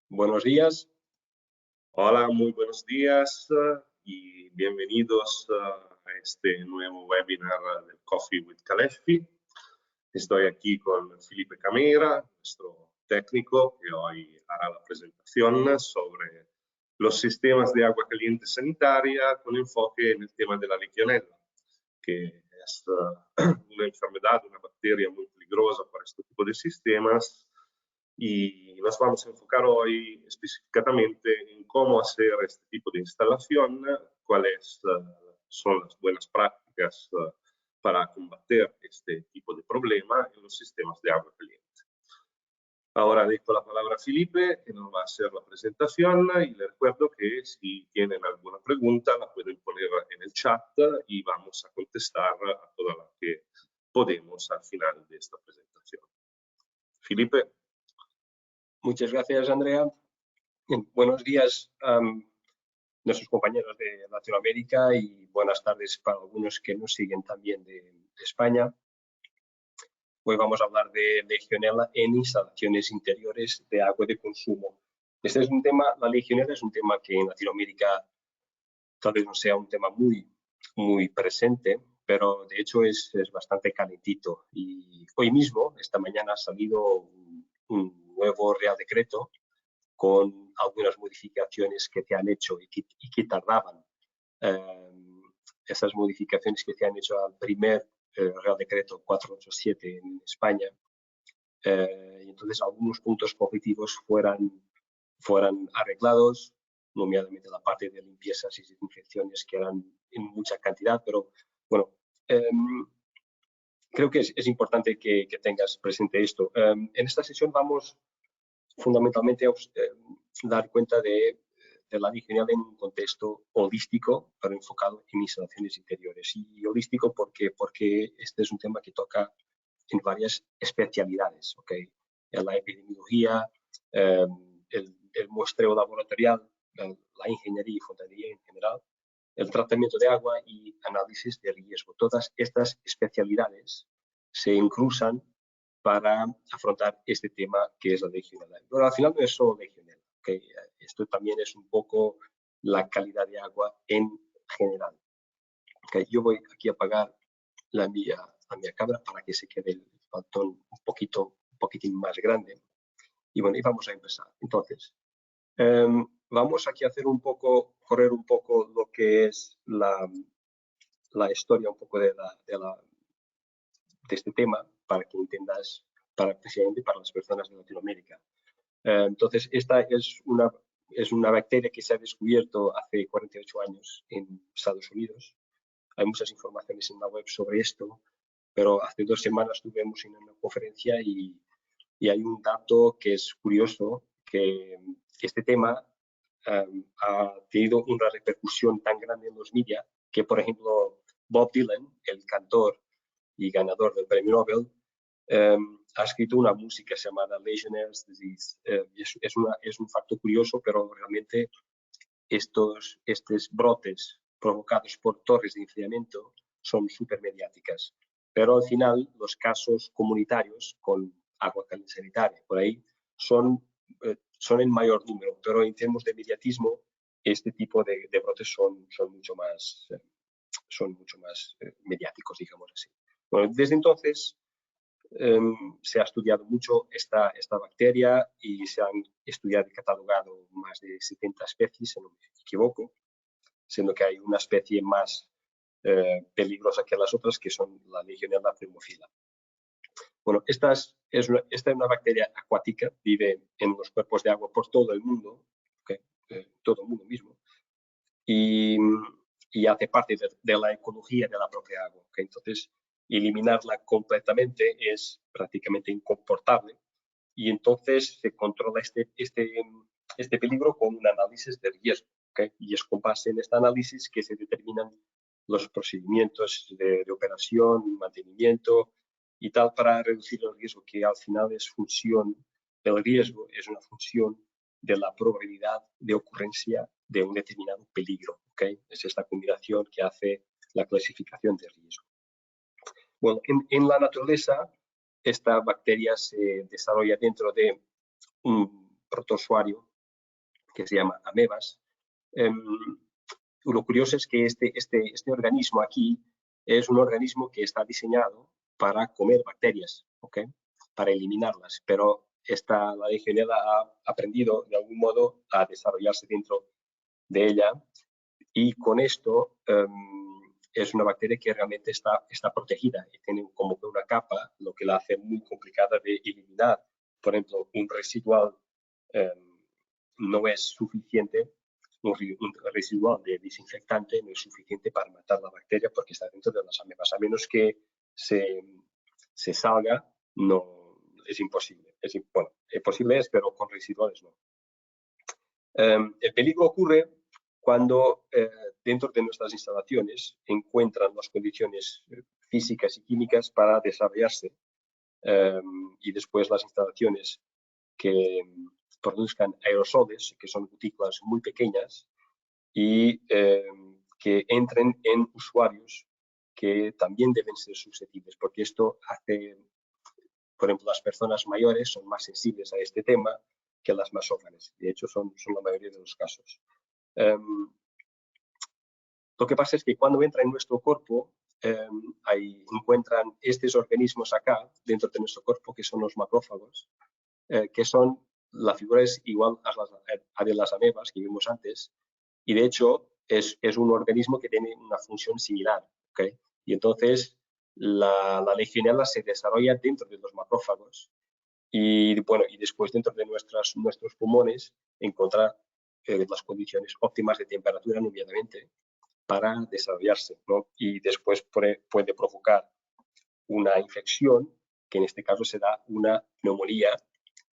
Buenos días. Hola, muy buenos días y bienvenidos a este nuevo webinar del Coffee with Caleffi. Estoy aquí con Felipe Camera, nuestro técnico, que hoy hará la presentación sobre los sistemas de agua caliente sanitaria con enfoque en el tema de la Legionella, que es una enfermedad, una bacteria muy peligrosa para este tipo de sistemas. Y nos vamos a enfocar hoy específicamente en cómo hacer este tipo de instalación, cuáles son las buenas prácticas para combatir este tipo de problema en los sistemas de agua caliente. Ahora dejo la palabra a Felipe, que nos va a hacer la presentación, y les recuerdo que si tienen alguna pregunta la pueden poner en el chat y vamos a contestar a todas las que podemos al final de esta presentación. Felipe. Muchas gracias, Andrea. Buenos días a nuestros compañeros de Latinoamérica y buenas tardes para algunos que nos siguen también de España. Hoy vamos a hablar de Legionella en instalaciones interiores de agua de consumo. Este es un tema, la Legionella es un tema que en Latinoamérica tal vez no sea un tema muy presente, pero de hecho es bastante calentito. Y hoy mismo, esta mañana, ha salido un nuevo Real Decreto con algunas modificaciones que se han hecho y que tardaban. Esas modificaciones que se han hecho al primer Real Decreto 487 en España. Y entonces algunos puntos positivos fueran arreglados, nominalmente la parte de limpiezas y desinfecciones que eran en mucha cantidad, pero bueno, creo que es importante que tengas presente esto. En esta sesión vamos fundamentalmente a dar cuenta de la Legionella en un contexto holístico, pero enfocado en instalaciones interiores. Y holístico porque este es un tema que toca en varias especialidades, ¿okay? En la epidemiología, el muestreo laboratorial, la ingeniería y fontanería en general, el tratamiento de agua y análisis de riesgo. Todas estas especialidades se incrusan para afrontar este tema que es la Legionella. Pero al final no es solo Legionella, ¿okay? Esto también es un poco la calidad de agua en general. ¿Okay? Yo voy aquí a apagar la mía cámara para que se quede el pantón un poquitín más grande. Y bueno, y vamos a empezar. Entonces, vamos aquí a hacer correr un poco lo que es la historia un poco de este tema para que entiendas, especialmente para las personas de Latinoamérica. Entonces, esta es una bacteria que se ha descubierto hace 48 años en Estados Unidos. Hay muchas informaciones en la web sobre esto, pero hace 2 semanas tuvimos una conferencia y hay un dato que es curioso, que este tema ha tenido una repercusión tan grande en los medios que, por ejemplo, Bob Dylan, el cantor y ganador del premio Nobel, ha escrito una música llamada Legionnaire's Disease. Es un facto curioso, pero realmente estos brotes provocados por torres de enfriamiento son súper mediáticas. Pero al final los casos comunitarios con agua caliente sanitaria por ahí son en mayor número, pero en términos de mediatismo este tipo de brotes son mucho más mediáticos, digamos así. Bueno, desde entonces se ha estudiado mucho esta bacteria y se han estudiado y catalogado más de 70 especies, si no me equivoco, siendo que hay una especie más peligrosa que las otras, que son la Legionella pneumophylla. Bueno, esta es una bacteria acuática, vive en los cuerpos de agua por todo el mundo, ¿okay? Todo el mundo mismo, y hace parte de la ecología de la propia agua. ¿Okay? Entonces, eliminarla completamente es prácticamente incomportable y entonces se controla este peligro con un análisis de riesgo. ¿Okay? Y es con base en este análisis que se determinan los procedimientos de operación, mantenimiento y tal para reducir el riesgo, que al final es el riesgo es una función de la probabilidad de ocurrencia de un determinado peligro. ¿Okay? Es esta combinación que hace la clasificación de riesgo. Bueno, en la naturaleza, esta bacteria se desarrolla dentro de un protozoario que se llama amebas. Lo curioso es que este organismo aquí es un organismo que está diseñado para comer bacterias, ¿ok? Para eliminarlas, pero la legionela ha aprendido de algún modo a desarrollarse dentro de ella, y con esto es una bacteria que realmente está protegida y tiene como que una capa, lo que la hace muy complicada de eliminar. Por ejemplo, un residual no es suficiente, un residual de desinfectante no es suficiente para matar la bacteria porque está dentro de las amebas. A menos que se salga, no es imposible. Bueno, posible es, pero con residuales no. El peligro ocurre cuando dentro de nuestras instalaciones encuentran las condiciones físicas y químicas para desarrollarse, y después las instalaciones que produzcan aerosoles, que son gotículas muy pequeñas, y que entren en usuarios que también deben ser susceptibles, porque esto hace, por ejemplo, las personas mayores son más sensibles a este tema que las más jóvenes. De hecho, son la mayoría de los casos. Lo que pasa es que cuando entra en nuestro cuerpo, encuentran estos organismos acá, dentro de nuestro cuerpo, que son los macrófagos, que son, la figura es igual a de las amebas que vimos antes, y de hecho es un organismo que tiene una función similar, ¿okay? Y entonces la legionela se desarrolla dentro de los macrófagos y, bueno, y después dentro de nuestros pulmones encontrar las condiciones óptimas de temperatura, obviamente, para desarrollarse, ¿no? Y después puede provocar una infección, que en este caso será una neumonía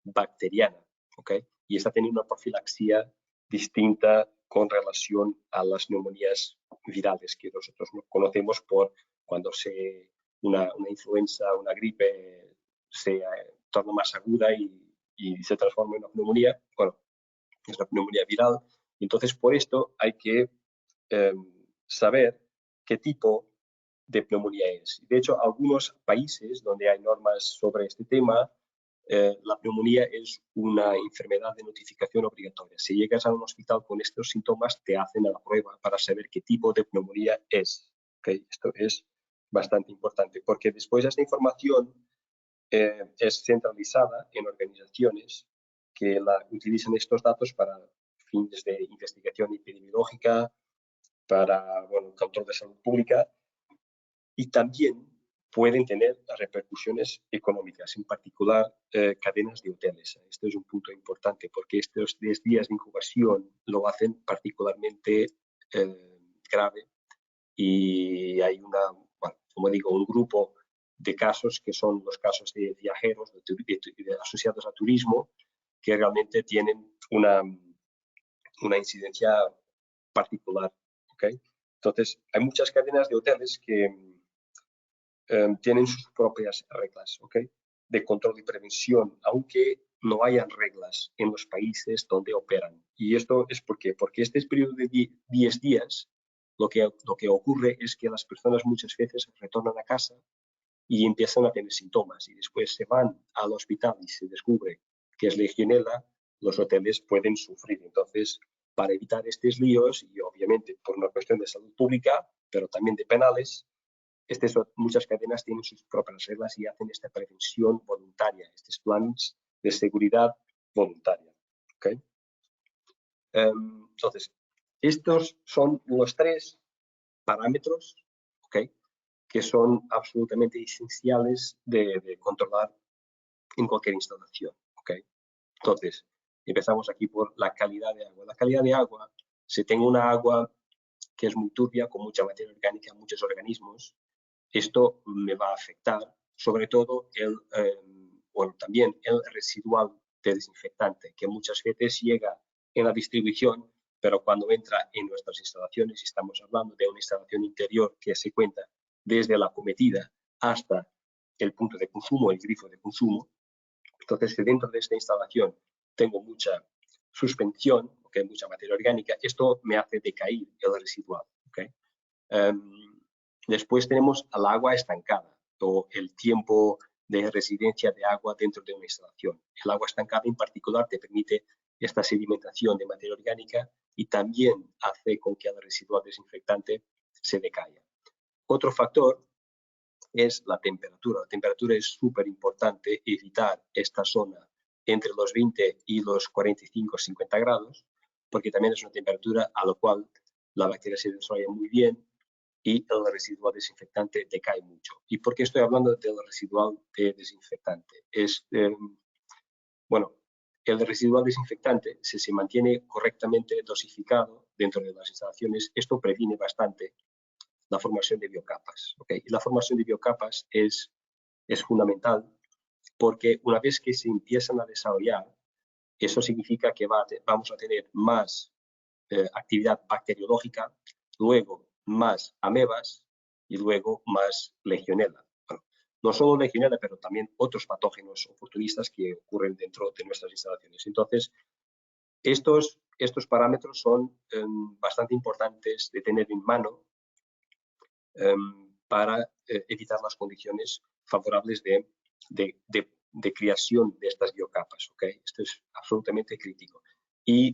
bacteriana, ¿ok? Y esta tiene una profilaxia distinta con relación a las neumonías virales que nosotros conocemos por cuando una influenza, una gripe se torna más aguda y se transforma en una neumonía. Bueno, es una neumonía viral. Entonces, por esto hay que saber qué tipo de neumonía es. De hecho, algunos países donde hay normas sobre este tema, la neumonía es una enfermedad de notificación obligatoria. Si llegas a un hospital con estos síntomas, te hacen la prueba para saber qué tipo de neumonía es. ¿Okay? Esto es bastante importante porque después esta información es centralizada en organizaciones que utilizan estos datos para fines de investigación epidemiológica, para control de salud pública, y también pueden tener repercusiones económicas, en particular cadenas de hoteles. Esto es un punto importante porque estos 10 días de incubación lo hacen particularmente grave, y hay como digo, un grupo de casos que son los casos de viajeros asociados a turismo que realmente tienen una incidencia particular. ¿Okay? Entonces, hay muchas cadenas de hoteles que tienen sus propias reglas, ¿okay? De control y prevención, aunque no hayan reglas en los países donde operan. Y esto es porque este periodo de 10 días, lo que ocurre es que las personas muchas veces retornan a casa y empiezan a tener síntomas y después se van al hospital y se descubre que es legionela, los hoteles pueden sufrir. Entonces, para evitar estos líos y obviamente por una cuestión de salud pública, pero también de penales, muchas cadenas tienen sus propias reglas y hacen esta prevención voluntaria, estos planes de seguridad voluntaria. ¿Okay? Entonces, estos son los 3 parámetros, ¿okay?, que son absolutamente esenciales de controlar en cualquier instalación. ¿Okay? Entonces, empezamos aquí por la calidad de agua. La calidad de agua, si tengo una agua que es muy turbia, con mucha materia orgánica, muchos organismos, esto me va a afectar, sobre todo también el residual de desinfectante, que muchas veces llega en la distribución, pero cuando entra en nuestras instalaciones, estamos hablando de una instalación interior que se cuenta desde la cometida hasta el punto de consumo, el grifo de consumo. Entonces, si dentro de esta instalación tengo mucha suspensión, ¿okay?, mucha materia orgánica, esto me hace decaer el residual. ¿Okay? Después tenemos el agua estancada o el tiempo de residencia de agua dentro de una instalación. El agua estancada en particular te permite esta sedimentación de materia orgánica y también hace con que el residual desinfectante se decaiga. Otro factor es la temperatura. La temperatura es súper importante, evitar esta zona entre los 20 y los 45-50 grados, porque también es una temperatura a la cual la bacteria se desarrolla muy bien y el residual desinfectante decae mucho. ¿Y por qué estoy hablando del residual de desinfectante? Bueno, el residual desinfectante, si se mantiene correctamente dosificado dentro de las instalaciones, esto previene bastante la formación de biocapas. ¿Okay? Y la formación de biocapas es fundamental porque una vez que se empiezan a desarrollar, eso significa que vamos a tener más actividad bacteriológica, luego más amebas y luego más legionela. Bueno, no solo legionela, pero también otros patógenos oportunistas que ocurren dentro de nuestras instalaciones. Entonces, estos parámetros son bastante importantes de tener en mano para evitar las condiciones favorables de creación de estas biocapas. ¿Okay? Esto es absolutamente crítico. Y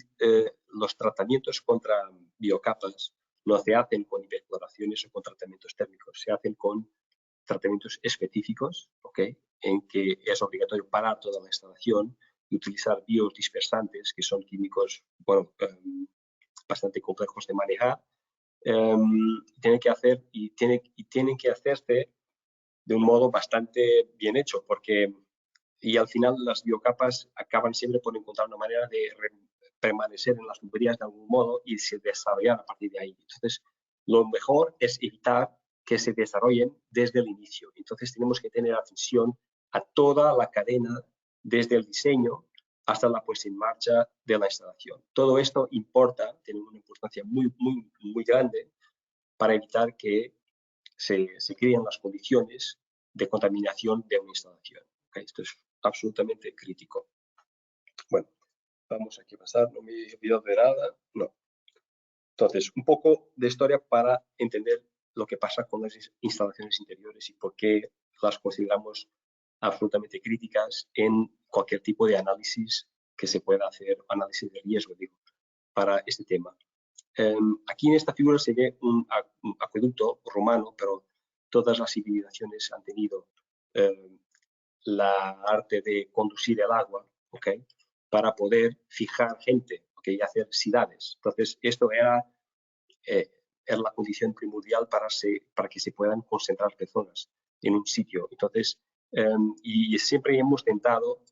los tratamientos contra biocapas no se hacen con hipercloraciones o con tratamientos térmicos, se hacen con tratamientos específicos, ¿okay? En que es obligatorio parar toda la instalación y utilizar biodispersantes, que son químicos bastante complejos de manejar, tienen que hacerse de un modo bastante bien hecho, porque y al final las biocapas acaban siempre por encontrar una manera de permanecer en las tuberías de algún modo y se desarrollar a partir de ahí. Entonces, lo mejor es evitar que se desarrollen desde el inicio. Entonces, tenemos que tener atención a toda la cadena, desde el diseño hasta la puesta en marcha de la instalación. Todo esto importa, tiene una importancia muy, muy, muy grande para evitar que se creen las condiciones de contaminación de una instalación. ¿Okay? Esto es absolutamente crítico. Bueno, vamos aquí a pasar, no me he olvidado de nada. No. Entonces, un poco de historia para entender lo que pasa con las instalaciones interiores y por qué las consideramos absolutamente críticas en cualquier tipo de análisis que se pueda hacer, análisis de riesgo, digo, para este tema. Aquí en esta figura se ve un acueducto romano, pero todas las civilizaciones han tenido la arte de conducir el agua, ¿okay? Para poder fijar gente, ¿okay? Y hacer ciudades. Entonces, esto era la condición primordial para que se puedan concentrar personas en un sitio. Entonces, y siempre hemos intentado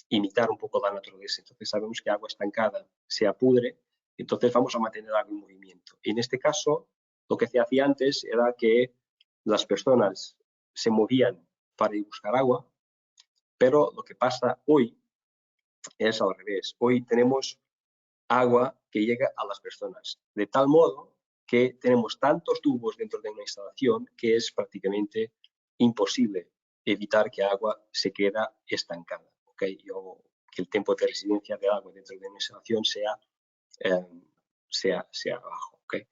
imitar un poco la naturaleza. Entonces, sabemos que agua estancada se apudre, entonces vamos a mantener agua en movimiento. En este caso, lo que se hacía antes era que las personas se movían para ir a buscar agua, pero lo que pasa hoy es al revés. Hoy tenemos agua que llega a las personas, de tal modo que tenemos tantos tubos dentro de una instalación que es prácticamente imposible evitar que agua se quede estancada, ¿okay? O que el tiempo de residencia del agua dentro de una instalación sea bajo, ¿okay?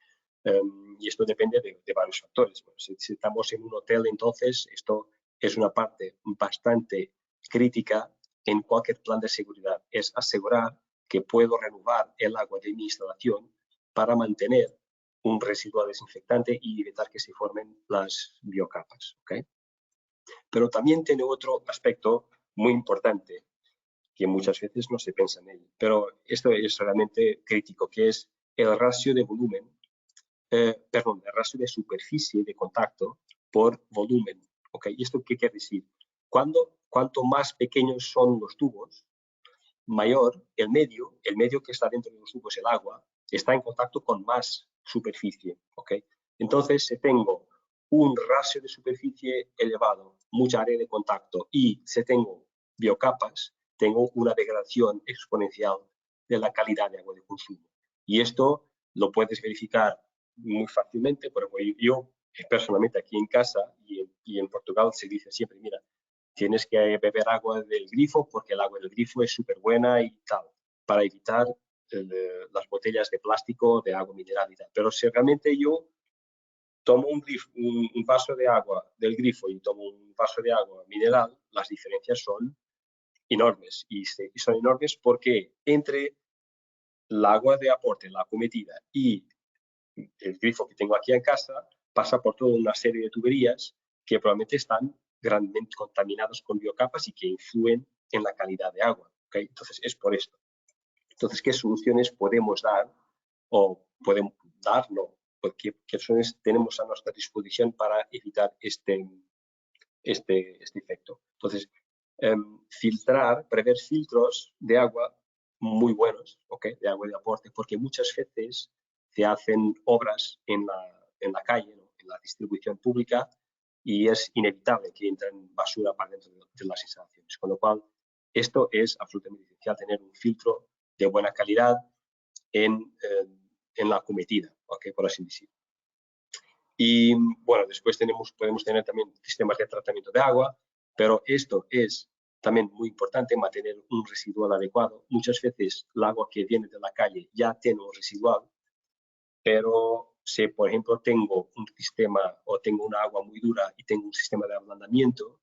Y esto depende de varios factores. Bueno, si estamos en un hotel, entonces esto es una parte bastante crítica en cualquier plan de seguridad. Es asegurar que puedo renovar el agua de mi instalación para mantener un residual desinfectante y evitar que se formen las biocapas. ¿Okay? Pero también tiene otro aspecto muy importante que muchas veces no se piensa en él, pero esto es realmente crítico, que es el ratio de volumen, el ratio de superficie de contacto por volumen. ¿Okay? ¿Y esto qué quiere decir? Cuanto más pequeños son los tubos, mayor el medio que está dentro de los tubos, el agua, está en contacto con más superficie. ¿Okay? Entonces, si tengo un ratio de superficie elevado, mucha área de contacto, y si tengo biocapas, tengo una degradación exponencial de la calidad de agua de consumo. Y esto lo puedes verificar muy fácilmente, porque yo personalmente aquí en casa y en Portugal se dice siempre, mira, tienes que beber agua del grifo porque el agua del grifo es súper buena y tal, para evitar las botellas de plástico de agua mineral y tal. Pero si realmente yo tomo un vaso de agua del grifo y tomo un vaso de agua mineral, las diferencias son enormes. Y son enormes porque entre la agua de aporte, la acometida y el grifo que tengo aquí en casa pasa por toda una serie de tuberías que probablemente están grandemente contaminados con biocapas y que influyen en la calidad de agua. ¿Okay? Entonces, es por esto. Entonces, ¿qué soluciones podemos dar o podemos dar? No. ¿Qué soluciones tenemos a nuestra disposición para evitar este efecto? Entonces, prever filtros de agua muy buenos, ¿okay? De agua de aporte, porque muchas veces se hacen obras en la calle, ¿no? En la distribución pública, y es inevitable que entren basura para dentro de las instalaciones. Con lo cual, esto es absolutamente esencial, tener un filtro de buena calidad en la acometida, ¿okay? Por así decirlo. Y bueno, después podemos tener también sistemas de tratamiento de agua, pero esto es también muy importante, mantener un residual adecuado. Muchas veces el agua que viene de la calle ya tiene un residual, pero si, por ejemplo, tengo un sistema o tengo una agua muy dura y tengo un sistema de ablandamiento,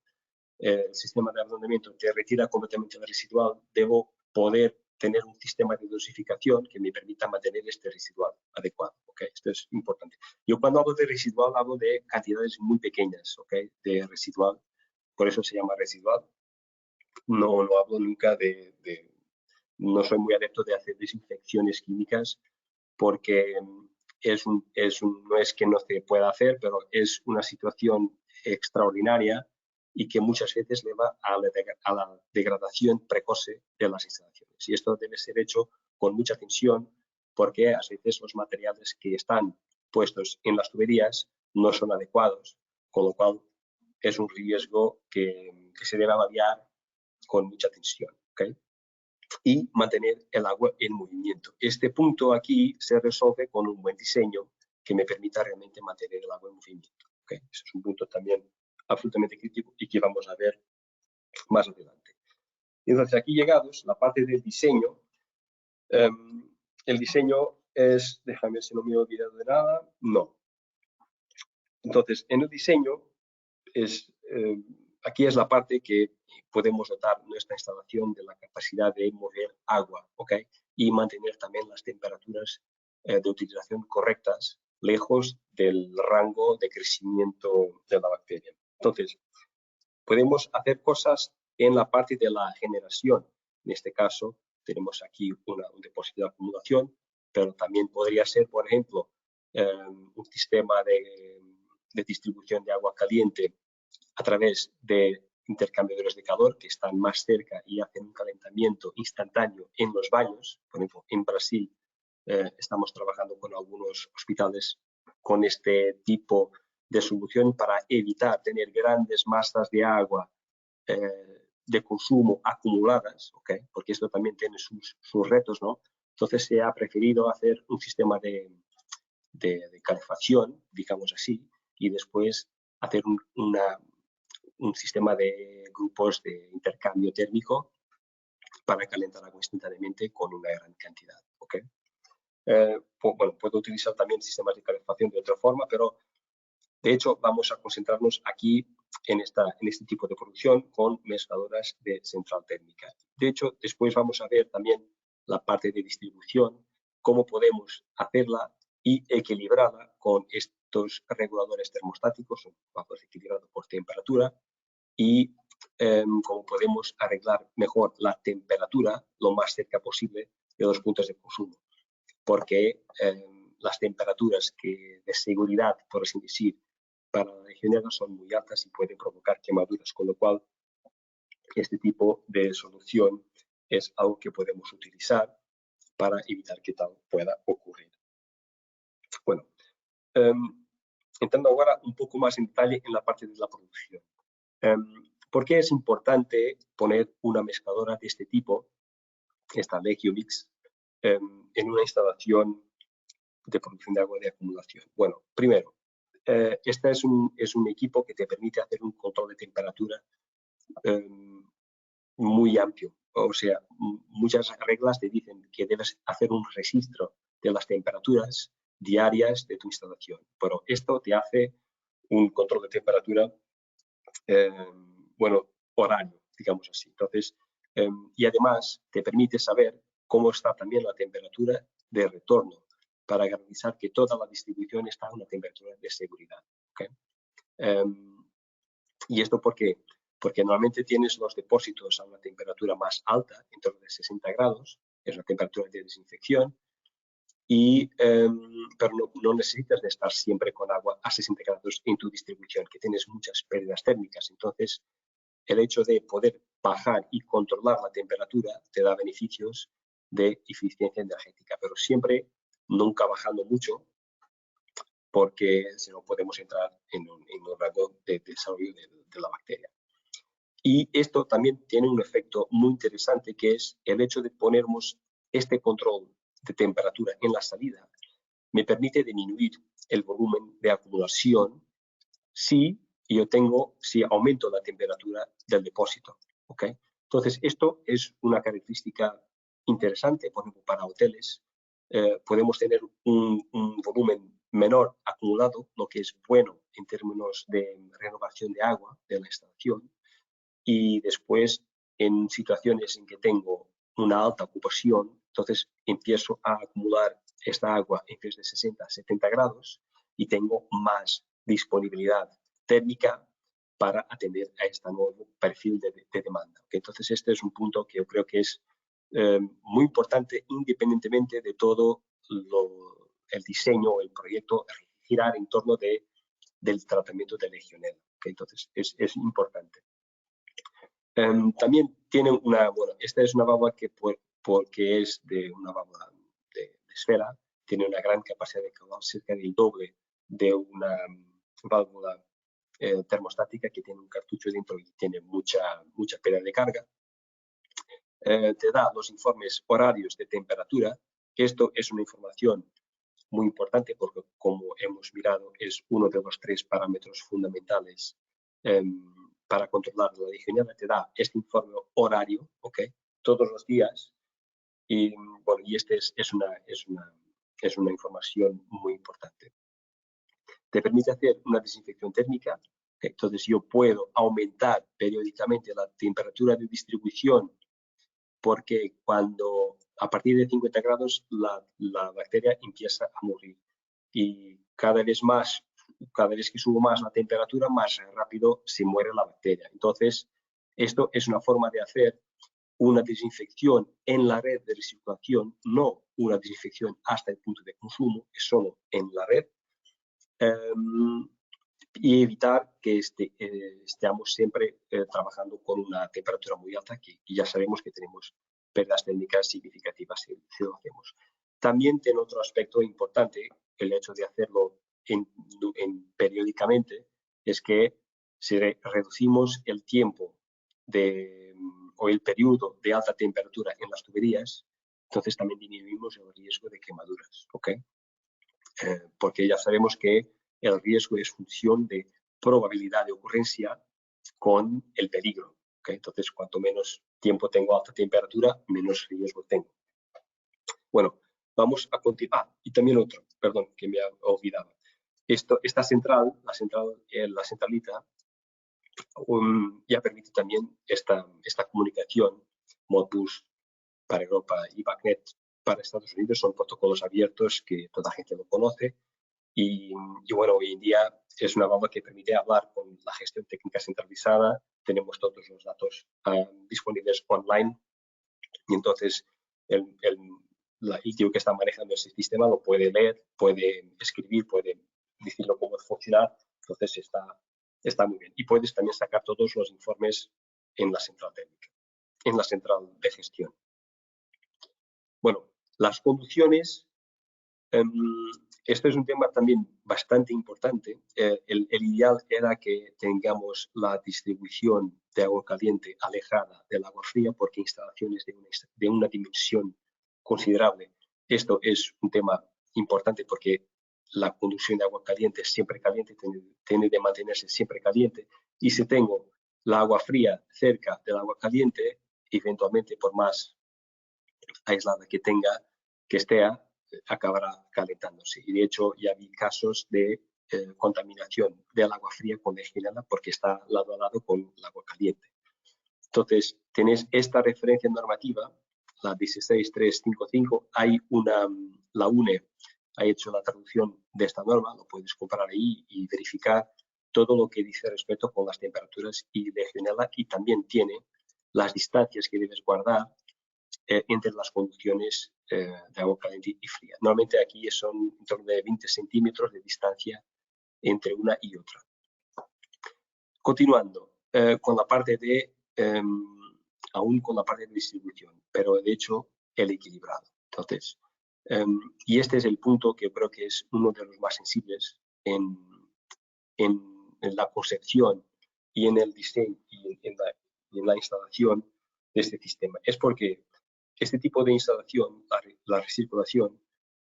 el sistema de ablandamiento te retira completamente el residual, debo poder tener un sistema de dosificación que me permita mantener este residual adecuado. ¿Okay? Esto es importante. Yo cuando hablo de residual hablo de cantidades muy pequeñas, ¿okay? De residual, por eso se llama residual. No hablo nunca no soy muy adepto de hacer desinfecciones químicas porque no es que no se pueda hacer, pero es una situación extraordinaria y que muchas veces lleva a la degradación precoce de las instalaciones. Y esto debe ser hecho con mucha atención porque a veces los materiales que están puestos en las tuberías no son adecuados, con lo cual es un riesgo que se debe avaliar con mucha atención. ¿Okay? Y mantener el agua en movimiento. Este punto aquí se resuelve con un buen diseño que me permita realmente mantener el agua en movimiento. ¿Okay? Eso es un punto también absolutamente crítico y que vamos a ver más adelante. Entonces, aquí llegados, la parte del diseño. El diseño es, déjame ver si no me he olvidado de nada, no. Entonces, en el diseño, aquí es la parte que podemos dotar nuestra instalación de la capacidad de mover agua, ¿okay? Y mantener también las temperaturas de utilización correctas, lejos del rango de crecimiento de la bacteria. Entonces, podemos hacer cosas en la parte de la generación. En este caso, tenemos aquí un depósito de acumulación, pero también podría ser, por ejemplo, un sistema de distribución de agua caliente a través de intercambiadores de calor que están más cerca y hacen un calentamiento instantáneo en los baños. Por ejemplo, en Brasil estamos trabajando con algunos hospitales con este tipo de solución para evitar tener grandes masas de agua de consumo acumuladas, ¿okay? Porque esto también tiene sus retos, ¿no? Entonces se ha preferido hacer un sistema de calefacción, digamos así, y después hacer un sistema de grupos de intercambio térmico para calentar agua instantáneamente con una gran cantidad. ¿Okay? Bueno, puedo utilizar también sistemas de calefacción de otra forma, pero de hecho vamos a concentrarnos aquí en este tipo de producción con mezcladoras de central térmica. De hecho, después vamos a ver también la parte de distribución, cómo podemos hacerla y equilibrarla con estos reguladores termostáticos, vamos equilibrado por temperatura, y cómo podemos arreglar mejor la temperatura lo más cerca posible de los puntos de consumo. Porque las temperaturas de seguridad, por así decir, para la legionela son muy altas y pueden provocar quemaduras, con lo cual este tipo de solución es algo que podemos utilizar para evitar que tal pueda ocurrir. Bueno, entrando ahora un poco más en detalle en la parte de la producción. ¿Por qué es importante poner una mezcladora de este tipo, esta Legiomix, en una instalación de producción de agua de acumulación? Bueno, primero, este es un equipo que te permite hacer un control de temperatura muy amplio. O sea, muchas reglas te dicen que debes hacer un registro de las temperaturas diarias de tu instalación, pero esto te hace un control de temperatura, bueno, horario, digamos así. Entonces, y además te permite saber cómo está también la temperatura de retorno para garantizar que toda la distribución está a una temperatura de seguridad. ¿Okay? ¿Y esto por qué? Porque normalmente tienes los depósitos a una temperatura más alta, en torno de 60 grados, es la temperatura de desinfección, pero no necesitas de estar siempre con agua a 60 grados en tu distribución, que tienes muchas pérdidas térmicas. Entonces, el hecho de poder bajar y controlar la temperatura te da beneficios de eficiencia energética, pero siempre nunca bajando mucho, porque si no podemos entrar en un rango de desarrollo de la bacteria. Y esto también tiene un efecto muy interesante, que es el hecho de ponernos este control de temperatura en la salida, me permite disminuir el volumen de acumulación si aumento la temperatura del depósito. ¿Okay? Entonces, esto es una característica interesante, por ejemplo, para hoteles. Podemos tener un volumen menor acumulado, lo que es bueno en términos de renovación de agua de la instalación, y después en situaciones en que tengo una alta ocupación, entonces empiezo a acumular esta agua en vez de 60 a 70 grados y tengo más disponibilidad térmica para atender a este nuevo perfil de demanda. ¿Okay? Entonces, este es un punto que yo creo que es muy importante, independientemente de todo el diseño o el proyecto, girar en torno del tratamiento de Legionella. ¿Okay? Entonces, es importante. También tiene esta es una válvula que porque es de una válvula de esfera, tiene una gran capacidad de caudal, cerca del doble de una válvula termostática que tiene un cartucho dentro y tiene mucha pérdida de carga. Te da los informes horarios de temperatura. Esto es una información muy importante porque, como hemos mirado, es uno de los 3 parámetros fundamentales para controlar la Legionella. Te da este informe horario, ¿okay? Todos los días. Y bueno, y este es una información muy importante. Te permite hacer una desinfección térmica. ¿Okay? Entonces, yo puedo aumentar periódicamente la temperatura de distribución, porque a partir de 50 grados la bacteria empieza a morir. Y cada vez que subo más la temperatura, más rápido se muere la bacteria. Entonces, esto es una forma de hacer una desinfección en la red de recirculación, no una desinfección hasta el punto de consumo, es solo en la red, y evitar que estemos siempre trabajando con una temperatura muy alta, que ya sabemos que tenemos pérdidas térmicas significativas si lo hacemos. También tiene otro aspecto importante, el hecho de hacerlo periódicamente, es que si reducimos el tiempo o el periodo de alta temperatura en las tuberías, entonces también disminuimos el riesgo de quemaduras, ¿okay? Porque ya sabemos que el riesgo es función de probabilidad de ocurrencia con el peligro. ¿Okay? Entonces, cuanto menos tiempo tengo a alta temperatura, menos riesgo tengo. Bueno, vamos a continuar. Y también otro, perdón, que me olvidaba. Esta central, la centralita, ya permite también esta comunicación Modbus para Europa y BACnet para Estados Unidos. Son protocolos abiertos que toda la gente lo conoce. Y bueno, hoy en día es una válvula que permite hablar con la gestión técnica centralizada. Tenemos todos los datos disponibles online, y entonces el tío que está manejando ese sistema lo puede leer, puede escribir, puede decirlo cómo funcionar. Entonces está muy bien. Y puedes también sacar todos los informes en la central técnica, en la central de gestión. Bueno, las conducciones. Esto es un tema también bastante importante. El ideal era que tengamos la distribución de agua caliente alejada del agua fría, porque instalaciones de una dimensión considerable. Esto es un tema importante porque la conducción de agua caliente siempre caliente, tiene de mantenerse siempre caliente. Y si tengo la agua fría cerca del agua caliente, eventualmente, por más aislada que esté, acabará calentándose. Y de hecho ya vi casos de contaminación del agua fría con Legionella porque está lado a lado con el agua caliente. Entonces, tenéis esta referencia normativa, la 16355, hay la UNE ha hecho la traducción de esta norma, lo puedes comprar ahí y verificar todo lo que dice respecto con las temperaturas y Legionella, y también tiene las distancias que debes guardar entre las conducciones de agua caliente y fría. Normalmente aquí son en torno de 20 centímetros de distancia entre una y otra. Continuando con la parte de, aún con la parte de distribución, pero de hecho el equilibrado. Entonces, y este es el punto que creo que es uno de los más sensibles en la concepción y en el diseño y en la instalación de este sistema. Es porque este tipo de instalación, la recirculación,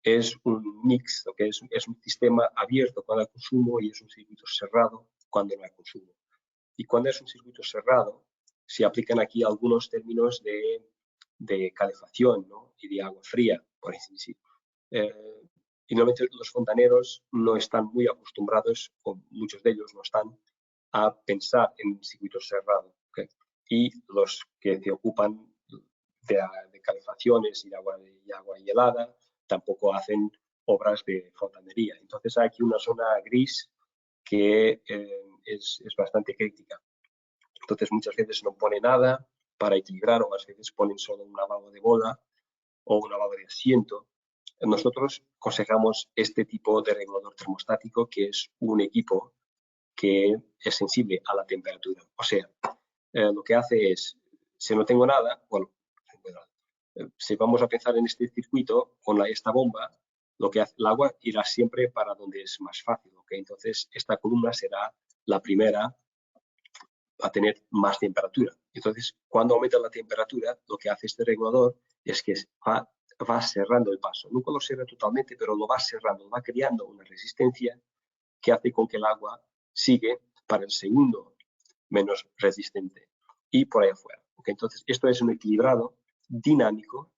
es un mix, lo que es un sistema abierto cuando hay consumo y es un circuito cerrado cuando no hay consumo. Y cuando es un circuito cerrado, se aplican aquí algunos términos de calefacción, ¿no? Y de agua fría, por así decirlo. Y normalmente los fontaneros no están muy acostumbrados, o muchos de ellos no están, a pensar en circuitos cerrados. ¿Okay? Y los que se ocupan de calefacciones y agua helada tampoco hacen obras de fontanería. Entonces hay aquí una zona gris que es bastante crítica. Entonces muchas veces no pone nada para equilibrar, o a veces ponen solo un lavabo de bola o un lavabo de asiento. Nosotros aconsejamos este tipo de regulador termostático, que es un equipo que es sensible a la temperatura. O sea, lo que hace es, si no tengo nada, bueno, si vamos a pensar en este circuito con esta bomba, lo que hace el agua irá siempre para donde es más fácil. ¿Okay? Entonces, esta columna será la primera a tener más temperatura. Entonces, cuando aumenta la temperatura, lo que hace este regulador es que va cerrando el paso. Nunca lo cierra totalmente, pero lo va cerrando, va creando una resistencia que hace con que el agua sigue para el segundo menos resistente y por ahí afuera. ¿Okay? Entonces, esto es un equilibrado dinámico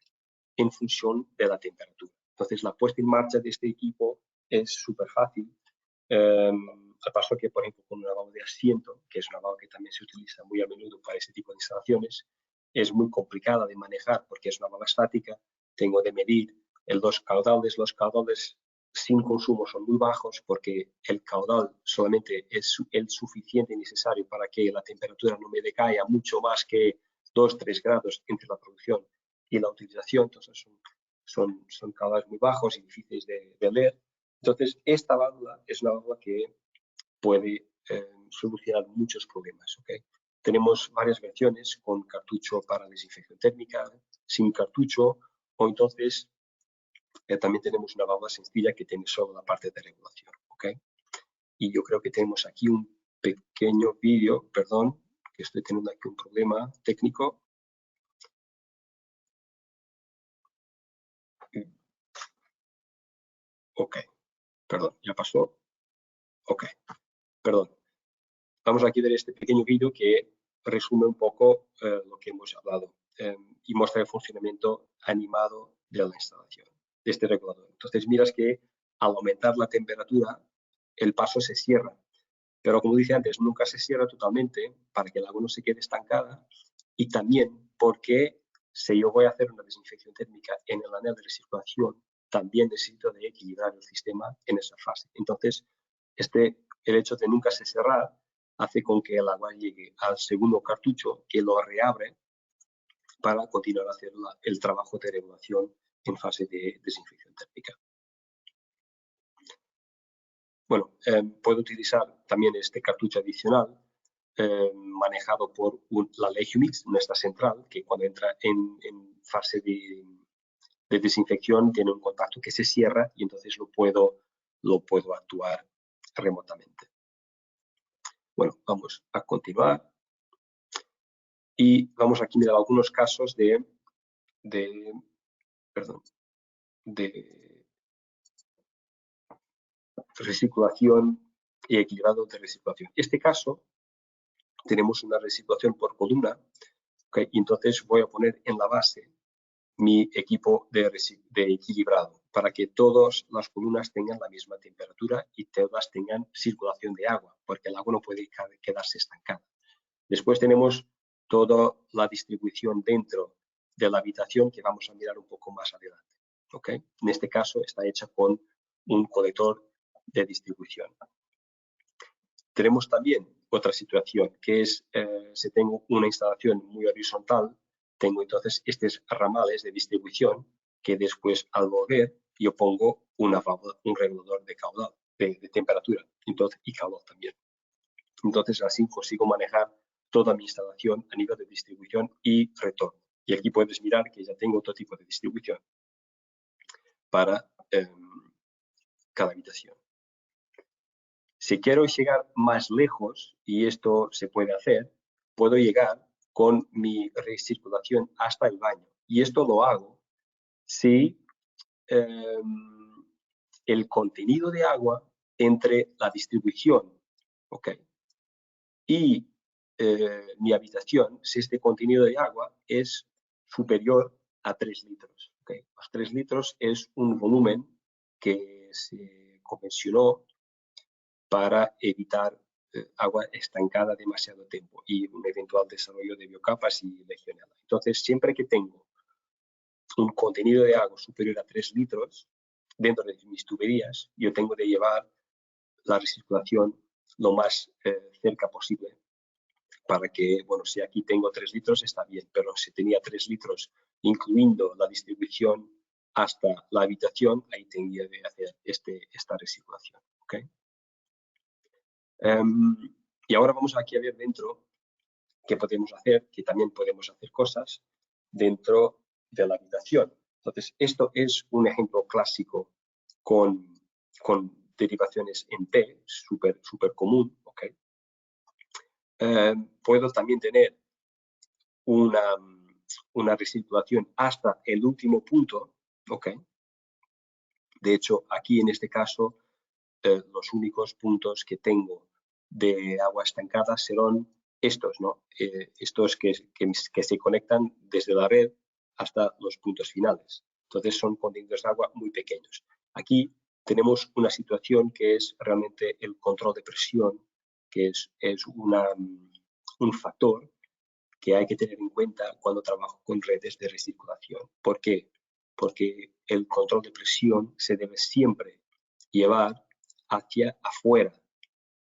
en función de la temperatura. Entonces, la puesta en marcha de este equipo es súper fácil. Al paso que, por ejemplo, con un lavabo de asiento, que es un lavabo que también se utiliza muy a menudo para este tipo de instalaciones, es muy complicada de manejar porque es una bomba estática. Tengo de medir los caudales. Los caudales sin consumo son muy bajos porque el caudal solamente es el suficiente y necesario para que la temperatura no me decaiga mucho más que 2-3 grados entre la producción y la utilización. Entonces son caudales muy bajos y difíciles de leer. Entonces, esta válvula es una válvula que puede solucionar muchos problemas. ¿Okay? Tenemos varias versiones con cartucho para desinfección térmica, sin cartucho, o entonces también tenemos una válvula sencilla que tiene solo la parte de regulación. ¿Okay? Y yo creo que tenemos aquí un pequeño vídeo, perdón, que estoy teniendo aquí un problema técnico. Ok, perdón, ya pasó. Ok, perdón. Vamos aquí a ver este pequeño vídeo que resume un poco lo que hemos hablado y muestra el funcionamiento animado de la instalación, de este regulador. Entonces miras que al aumentar la temperatura, el paso se cierra. Pero como dije antes, nunca se cierra totalmente para que el agua no se quede estancada, y también porque si yo voy a hacer una desinfección térmica en el anel de recirculación, también necesito de equilibrar el sistema en esa fase. Entonces, el hecho de nunca se cerrar hace con que el agua llegue al segundo cartucho, que lo reabre para continuar a hacer el trabajo de regulación en fase de desinfección térmica. Bueno, puedo utilizar también este cartucho adicional manejado por la Legionix, nuestra central, que cuando entra en fase de desinfección tiene un contacto que se cierra y entonces lo puedo actuar remotamente. Bueno, vamos a continuar y vamos aquí a mirar algunos casos de recirculación y equilibrado de recirculación. En este caso, tenemos una recirculación por columna, ¿okay? Y entonces voy a poner en la base mi equipo de equilibrado para que todas las columnas tengan la misma temperatura y todas tengan circulación de agua, porque el agua no puede quedarse estancada. Después tenemos toda la distribución dentro de la habitación que vamos a mirar un poco más adelante. ¿Okay? En este caso está hecha con un colector de distribución. Tenemos también otra situación que es si tengo una instalación muy horizontal, tengo entonces estos ramales de distribución que después al volver yo pongo una válvula, un regulador de caudal, de temperatura entonces, y caudal también. Entonces así consigo manejar toda mi instalación a nivel de distribución y retorno. Y aquí puedes mirar que ya tengo otro tipo de distribución para cada habitación. Si quiero llegar más lejos, y esto se puede hacer, puedo llegar con mi recirculación hasta el baño. Y esto lo hago si el contenido de agua entre la distribución, ¿okay? Y mi habitación, si este contenido de agua es superior a 3 litros. ¿Okay? Los 3 litros es un volumen que se convencionó para evitar agua estancada demasiado tiempo y un eventual desarrollo de biocapas y legionela. Entonces, siempre que tengo un contenido de agua superior a 3 litros dentro de mis tuberías, yo tengo de llevar la recirculación lo más cerca posible para que, bueno, si aquí tengo 3 litros está bien, pero si tenía 3 litros incluyendo la distribución hasta la habitación, ahí tendría de hacer esta recirculación. ¿Okay? Y ahora vamos aquí a ver dentro qué podemos hacer, que también podemos hacer cosas dentro de la habitación. Entonces, esto es un ejemplo clásico con derivaciones en T, súper común. ¿Okay? Puedo también tener una recirculación hasta el último punto. ¿Okay? De hecho, aquí en este caso, los únicos puntos que tengo de agua estancada serán estos, ¿no? Estos que se conectan desde la red hasta los puntos finales. Entonces son contenidos de agua muy pequeños. Aquí tenemos una situación que es realmente el control de presión, que es un factor que hay que tener en cuenta cuando trabajo con redes de recirculación. ¿Por qué? Porque el control de presión se debe siempre llevar hacia afuera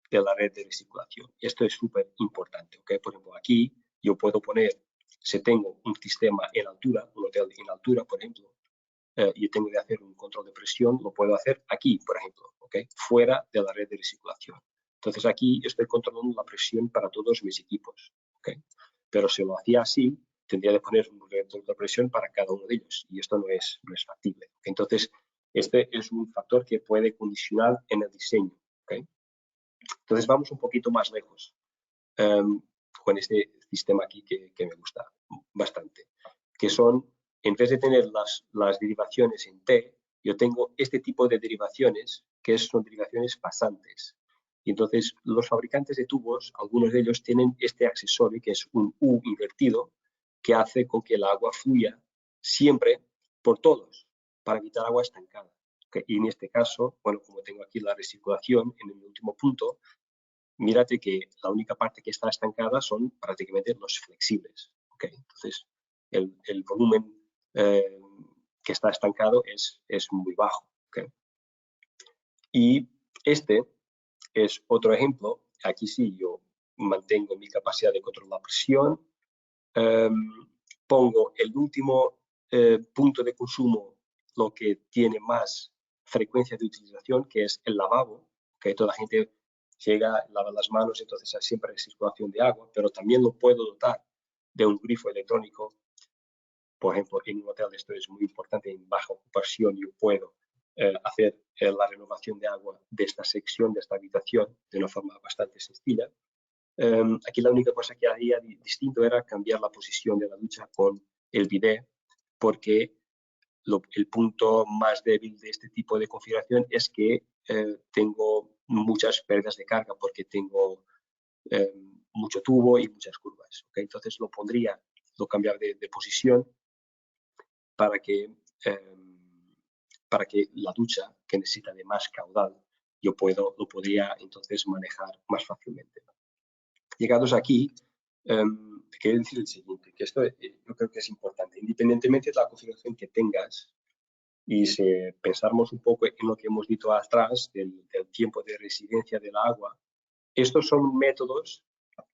de la red de recirculación. Esto es súper importante. ¿Okay? Por ejemplo, aquí yo puedo poner, si tengo un sistema en altura, un hotel en altura, por ejemplo, y tengo que hacer un control de presión, lo puedo hacer aquí, por ejemplo, ¿okay? Fuera de la red de recirculación. Entonces aquí estoy controlando la presión para todos mis equipos. ¿Okay? Pero si lo hacía así, tendría que poner un reductor de presión para cada uno de ellos y esto no es factible. Entonces, este es un factor que puede condicionar en el diseño. ¿Okay? Entonces, vamos un poquito más lejos con este sistema aquí que me gusta bastante, que son, en vez de tener las derivaciones en T, yo tengo este tipo de derivaciones que son derivaciones pasantes. Y entonces los fabricantes de tubos, algunos de ellos tienen este accesorio que es un U invertido que hace con que el agua fluya siempre por todos para evitar agua estancada. ¿Okay? Y en este caso, bueno, como tengo aquí la recirculación en el último punto, mírate que la única parte que está estancada son prácticamente los flexibles. ¿Okay? Entonces, el volumen que está estancado es muy bajo. ¿Okay? Y este es otro ejemplo. Aquí sí yo mantengo mi capacidad de controlar la presión. Pongo el último punto de consumo, lo que tiene más frecuencia de utilización, que es el lavabo. Que toda la gente llega, lava las manos, entonces hay siempre circulación de agua, pero también lo puedo dotar de un grifo electrónico. Por ejemplo, en un hotel esto es muy importante, en baja ocupación yo puedo hacer la renovación de agua de esta sección, de esta habitación, de una forma bastante sencilla. Aquí la única cosa que haría distinto era cambiar la posición de la ducha con el bidet, porque el punto más débil de este tipo de configuración es que tengo muchas pérdidas de carga, porque tengo mucho tubo y muchas curvas. ¿Okay? Entonces lo cambiar de posición para que la ducha, que necesita de más caudal, yo lo podría entonces manejar más fácilmente. Llegados aquí, quiero decir el siguiente, que esto yo creo que es importante, independientemente de la configuración que tengas, y si pensamos un poco en lo que hemos dicho atrás del tiempo de residencia del agua, estos son métodos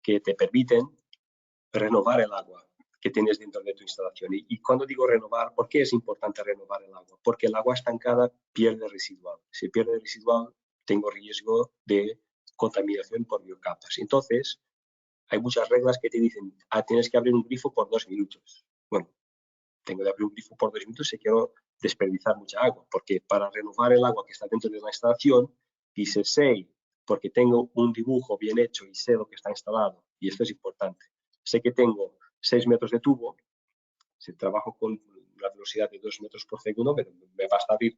que te permiten renovar el agua que tienes dentro de tu instalación. Y cuando digo renovar, ¿por qué es importante renovar el agua? Porque el agua estancada pierde residual. Si pierde residual, tengo riesgo de contaminación por biocapas. Entonces, hay muchas reglas que te dicen, tienes que abrir un grifo por 2 minutos. Bueno, tengo que abrir un grifo por 2 minutos si quiero desperdiciar mucha agua, porque para renovar el agua que está dentro de la instalación, dice 6, porque tengo un dibujo bien hecho y sé lo que está instalado, y esto es importante. Sé que tengo 6 metros de tubo, si trabajo con una velocidad de 2 metros por segundo, me basta abrir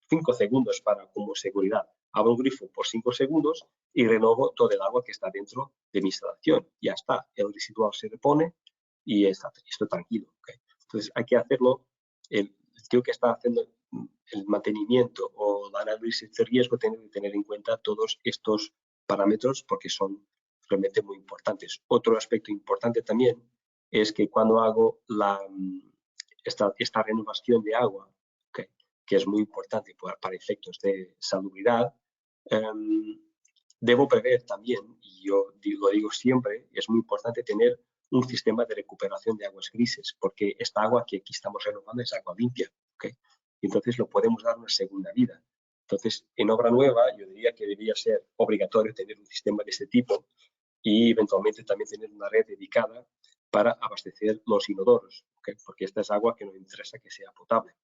5 segundos como seguridad. Abro un grifo por 5 segundos y renovo todo el agua que está dentro de mi instalación. Ya está, el residual se repone y estoy tranquilo. ¿Okay? Entonces hay que hacerlo, el tío que está haciendo el mantenimiento o el análisis de riesgo tiene que tener en cuenta todos estos parámetros porque son realmente muy importantes. Otro aspecto importante también es que cuando hago esta renovación de agua, ¿okay? Que es muy importante para efectos de salubridad, debo prever también, y yo lo digo siempre, es muy importante tener un sistema de recuperación de aguas grises, porque esta agua que aquí estamos renovando es agua limpia, ¿okay? Entonces lo podemos dar una segunda vida. Entonces, en obra nueva, yo diría que debería ser obligatorio tener un sistema de este tipo y eventualmente también tener una red dedicada para abastecer los inodoros, ¿okay? Porque esta es agua que nos interesa que sea potable.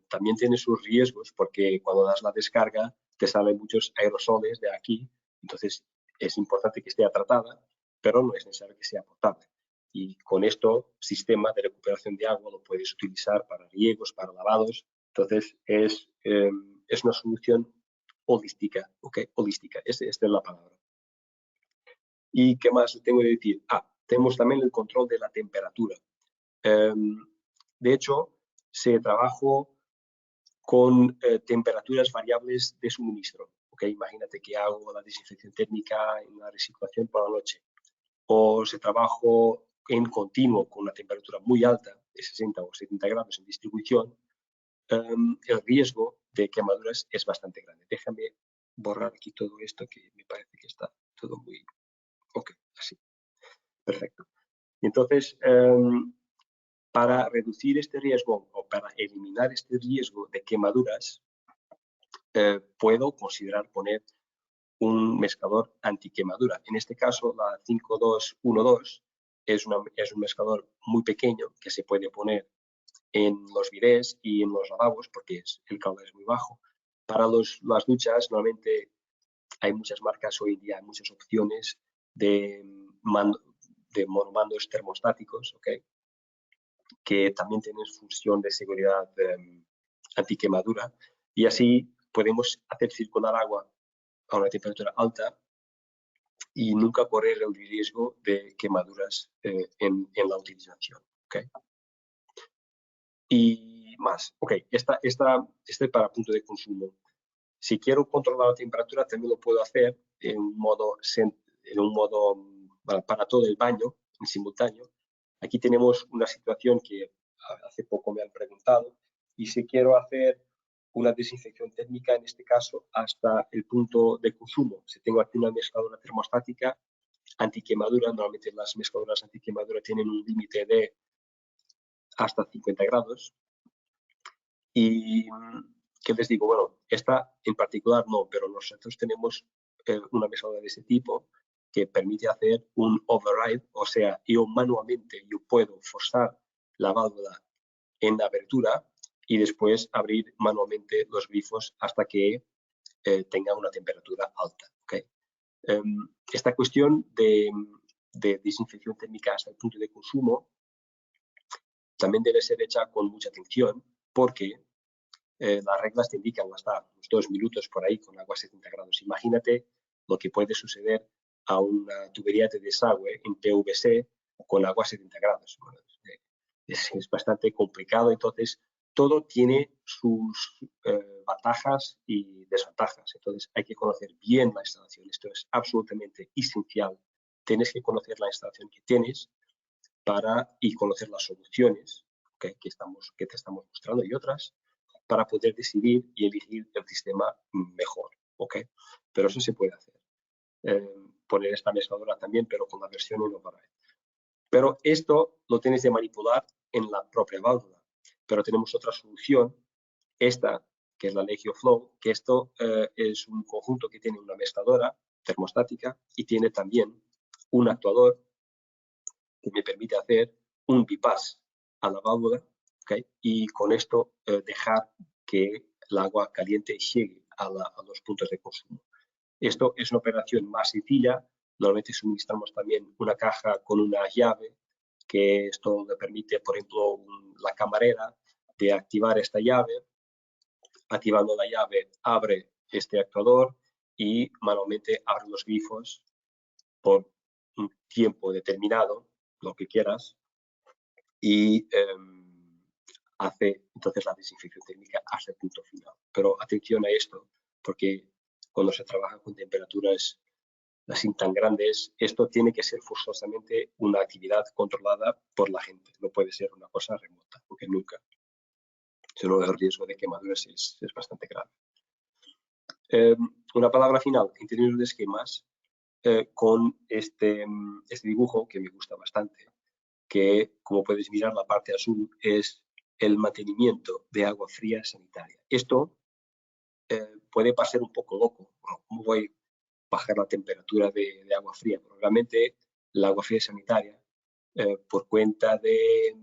También tiene sus riesgos porque cuando das la descarga te salen muchos aerosoles de aquí, entonces es importante que esté tratada, pero no es necesario que sea potable. Y con esto, sistema de recuperación de agua lo puedes utilizar para riegos, para lavados, entonces es una solución holística, ¿ok? Holística, esta es la palabra. ¿Y qué más tengo que decir? Tenemos también el control de la temperatura. De hecho, se trabajó con temperaturas variables de suministro. ¿Okay? Imagínate que hago la desinfección térmica en la recirculación por la noche. O se trabajó en continuo con una temperatura muy alta, de 60 o 70 grados en distribución, el riesgo de quemaduras es bastante grande. Déjame borrar aquí todo esto que me parece que está todo muy... Ok, así. Perfecto. Entonces, para reducir este riesgo o para eliminar este riesgo de quemaduras, puedo considerar poner un mezclador antiquemadura. En este caso, la 5212 es un mezclador muy pequeño que se puede poner en los bidés y en los lavabos porque el caudal es muy bajo. Para las duchas, normalmente hay muchas marcas hoy en día, hay muchas opciones de monomandos termostáticos, ¿okay? Que también tienen función de seguridad antiquemadura y así podemos hacer circular agua a una temperatura alta y nunca correr el riesgo de quemaduras en la utilización. ¿Okay? Y más, este para punto de consumo. Si quiero controlar la temperatura, también lo puedo hacer en un modo para todo el baño en simultáneo. Aquí tenemos una situación que hace poco me han preguntado y si quiero hacer una desinfección térmica, en este caso, hasta el punto de consumo. Si tengo aquí una mezcladora termostática antiquemadura, normalmente las mezcladoras antiquemadura tienen un límite de hasta 50 grados. Y, ¿qué les digo? Bueno, esta en particular no, pero nosotros tenemos una mezcladora de ese tipo que permite hacer un override, o sea, yo manualmente puedo forzar la válvula en la abertura y después abrir manualmente los grifos hasta que tenga una temperatura alta. ¿Okay? Esta cuestión de desinfección térmica hasta el punto de consumo también debe ser hecha con mucha atención porque las reglas te indican hasta unos 2 minutos por ahí con agua a 70 grados. Imagínate lo que puede suceder a una tubería de desagüe en PVC con agua a 70 grados. Bueno, es bastante complicado, entonces todo tiene sus ventajas y desventajas. Entonces hay que conocer bien la instalación. Esto es absolutamente esencial tienes que conocer la instalación que tienes y conocer las soluciones que te estamos mostrando y otras para poder decidir y elegir el sistema mejor. Pero eso se puede hacer. Poner esta mezcladora también, pero con la versión 1 para él. Pero esto lo tienes de manipular en la propia válvula. Pero tenemos otra solución, esta, que es la Legio Flow, que esto es un conjunto que tiene una mezcladora termostática y tiene también un actuador que me permite hacer un bypass a la válvula, y con esto dejar que el agua caliente llegue a los puntos de consumo. Esto es una operación más sencilla. Normalmente suministramos también una caja con una llave, que esto le permite, por ejemplo, la camarera de activar esta llave. Activando la llave abre este actuador y manualmente abre los grifos por un tiempo determinado, lo que quieras, y hace entonces la desinfección térmica hasta el punto final. Pero atención a esto, porque cuando se trabaja con temperaturas así tan grandes, esto tiene que ser forzosamente una actividad controlada por la gente. No puede ser una cosa remota, porque nunca. Solo el riesgo de quemaduras es bastante grave. Una palabra final, en términos de esquemas, con este dibujo que me gusta bastante, que, como puedes mirar, la parte azul es el mantenimiento de agua fría sanitaria. Esto puede parecer un poco loco. Bueno, ¿cómo voy a bajar la temperatura de agua fría? Pero realmente el agua fría sanitaria, por cuenta de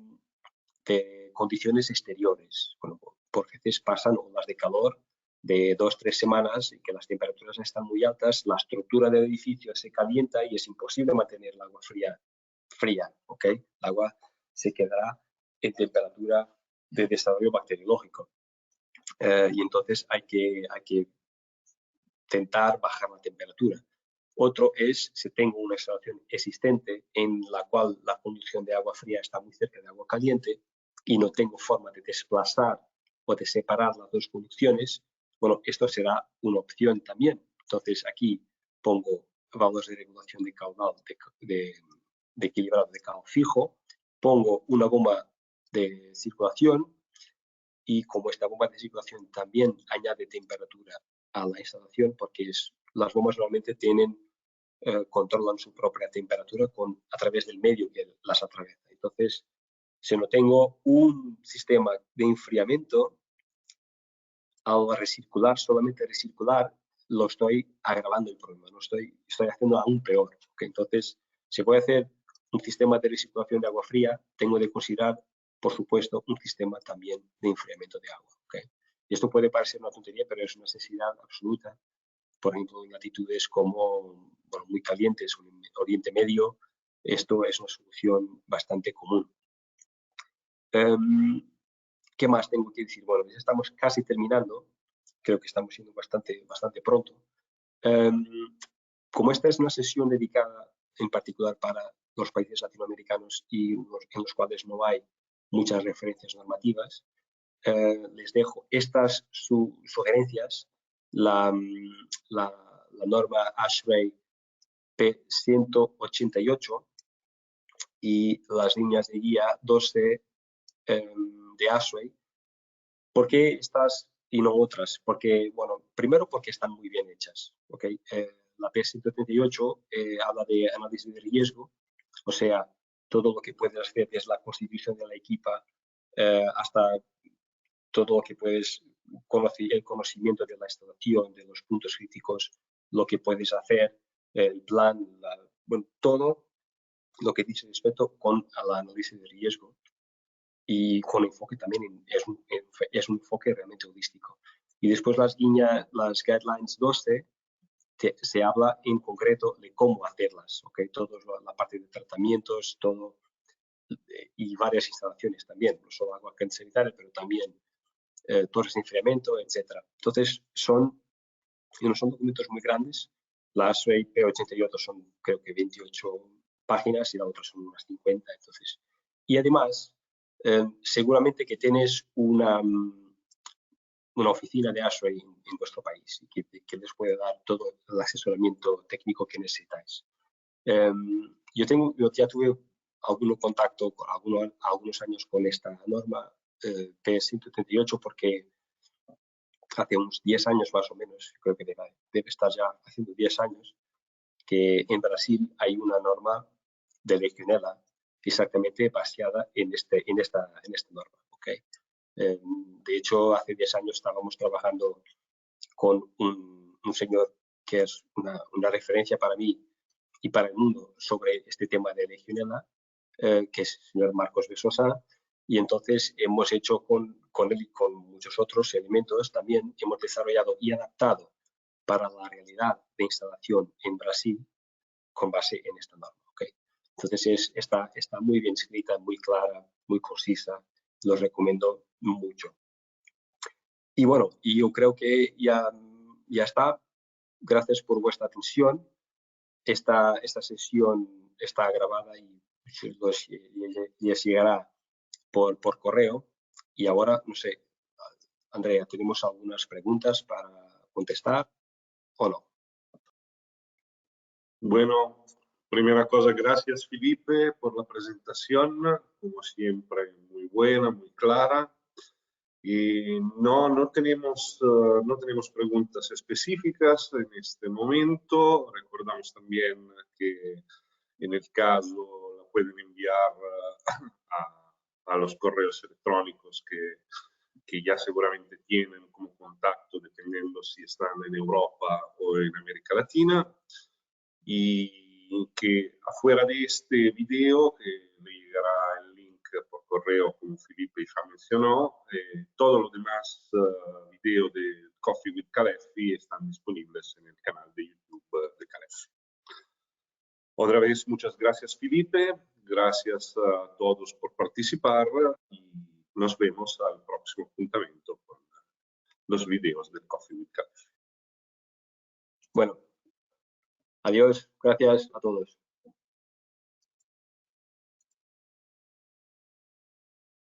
condiciones exteriores, bueno, por veces pasan olas de calor de 2-3 semanas y que las temperaturas están muy altas, la estructura del edificio se calienta y es imposible mantener el agua fría. El agua se quedará en temperatura de desarrollo bacteriológico. Y entonces hay que intentar bajar la temperatura. Otro es si tengo una instalación existente en la cual la conducción de agua fría está muy cerca de agua caliente y no tengo forma de desplazar o de separar las dos conducciones, bueno, esto será una opción también. Entonces aquí pongo válvulas de regulación de caudal de equilibrado de caudal fijo, pongo una bomba de circulación y como esta bomba de circulación también añade temperatura a la instalación, porque las bombas normalmente controlan su propia temperatura a través del medio que las atraviesa. Entonces, si no tengo un sistema de enfriamiento, al solamente recircular, lo estoy agravando el problema, estoy haciendo aún peor. Entonces, se puede hacer un sistema de recirculación de agua fría, tengo que considerar, por supuesto, un sistema también de enfriamiento de agua. Y esto puede parecer una tontería, pero es una necesidad absoluta. Por ejemplo, en latitudes como muy calientes, en Oriente Medio, esto es una solución bastante común. ¿Qué más tengo que decir? Bueno, ya estamos casi terminando. Creo que estamos siendo bastante pronto. Como esta es una sesión dedicada en particular para los países latinoamericanos y en los cuales no hay muchas referencias normativas, les dejo estas sugerencias. La norma ASHRAE P188 y las líneas de guía 12 de ASHRAE. ¿Por qué estas y no otras? Porque, bueno, primero porque están muy bien hechas. La P138 habla de análisis de riesgo, o sea, todo lo que puedes hacer desde la constitución de la equipa hasta todo lo que puedes el conocimiento de la instalación, de los puntos críticos, lo que puedes hacer, el plan, todo lo que dice respecto con el análisis de riesgo y con enfoque también es un enfoque realmente holístico. Y después las guidelines 12 se habla en concreto de cómo hacerlas, todo la parte de tratamientos, todo y varias instalaciones también, no solo agua sanitaria, pero también torres de enfriamiento, etcétera. Entonces no son documentos muy grandes. La ASHRAE P88 son creo que 28 páginas y la otra son unas 50. Entonces, y además, seguramente que tienes una oficina de ASHRAE en vuestro país y que les puede dar todo el asesoramiento técnico que necesitáis. Yo ya tuve algún contacto con algunos años con esta norma P138 porque hace unos 10 años más o menos, creo que debe estar ya haciendo 10 años, que en Brasil hay una norma de Legionella exactamente basada en esta norma. ¿Okay? De hecho, hace 10 años estábamos trabajando con un señor que es una referencia para mí y para el mundo sobre este tema de Legionella, que es el señor Marcos Besosa, y entonces hemos hecho con él y con muchos otros elementos también, hemos desarrollado y adaptado para la realidad de instalación en Brasil con base en esta norma. ¿Okay? Entonces está muy bien escrita, muy clara, muy concisa, lo recomiendo mucho. Y bueno, y yo creo que ya está. Gracias por vuestra atención. Esta sesión está grabada y les llegará por correo. Y ahora, no sé, Andrea, ¿tenemos algunas preguntas para contestar o no? Bueno, primera cosa, gracias Felipe por la presentación, como siempre muy buena, muy clara. Y no tenemos preguntas específicas en este momento. Recordamos también que en el caso la pueden enviar a los correos electrónicos que ya seguramente tienen como contacto, dependiendo si están en Europa o en América Latina. Y que afuera de este video, que le llegará el link por correo, como Felipe ya mencionó, todos los demás videos de Coffee with Caleffi están disponibles en el canal de YouTube de Caleffi. Otra vez, muchas gracias Felipe, gracias a todos por participar y nos vemos al próximo apuntamiento con los videos de Coffee with Caleffi. Bueno, adiós, gracias a todos.